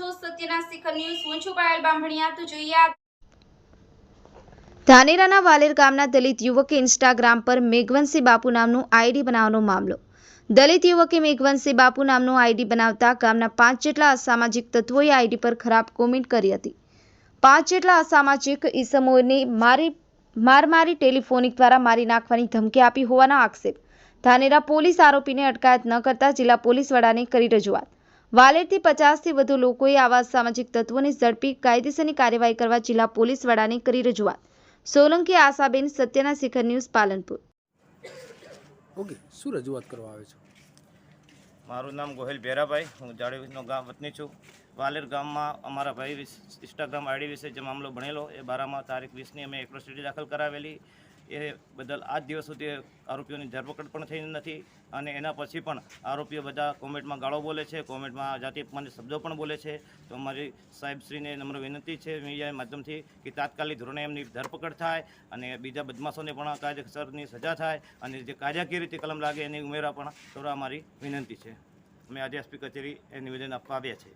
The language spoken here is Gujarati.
છો સત્યના શિખર ન્યૂઝ। હું છું પાયલ બામણિયા। તો જોઈએ ધાનેરાના વાલેર ગામના દલિત યુવકે ઇન્સ્ટાગ્રામ પર મેઘવંશી બાપુ નામનું આઈડી બનાવવાનો મામલો। દલિત યુવકે મેઘવંશી બાપુ નામનું આઈડી બનાવતા ગામના 5 જેટલા અસામાજિક તત્વોએ આઈડી પર ખરાબ કોમેન્ટ કરી હતી। 5 જેટલા અસામાજિક ઈસમોને મારી ટેલિફોનિક દ્વારા મારી નાખવાની ધમકી આપી હોવાના આક્ષેપ। ધાનેરા પોલીસ આરોપીને અટકાયત ન કરતા જિલ્લા પોલીસ વડાને કરી રજૂઆત। વાલેરથી 50થી વધુ લોકોએ આવા સામાજિક તત્વોને ઝડપી કાયદેસરની કાર્યવાહી કરવા જિલ્લા પોલીસ વડાને કરી રજૂઆત। સોલંકી આશાબેન, સત્યના શિખર ન્યૂઝ, પાલનપુર। ઓકે, શું રજૂઆત કરવા આવે છે? મારું નામ ગોહિલ ભેરાભાઈ, હું જાડેવીનો ગામ વતની છું। વાલેર ગામમાં અમારા ભાઈ ઇન્સ્ટાગ્રામ આઈડી વિશે જે મામલો બનેલો એ બારામાં તારીખ 20ની અમે એટ્રોસિટી દાખલ કરાવેલી। એ બદલ આજ દિવસ સુધી આરોપીઓની ધરપકડ પણ થઈ નથી અને એના પછી પણ આરોપીઓ બધા કોમેન્ટમાં ગાળો બોલે છે, કોમેન્ટમાં જાતિ અપમાનિત શબ્દો પણ બોલે છે। તો અમારી સાહેબશ્રીને નમ્ર વિનંતી છે મીડિયા માધ્યમથી કે તાત્કાલિક ધોરણે એમની ધરપકડ થાય અને બીજા બદમાશોને પણ કાયદેસરની સજા થાય અને જે કાયદાકીય રીતે કલમ લાગે એની ઉમેરા પણ કરવા અમારી વિનંતી છે। અમે આજે એસપી કચેરી એ નિવેદન આપવા આવ્યા છે।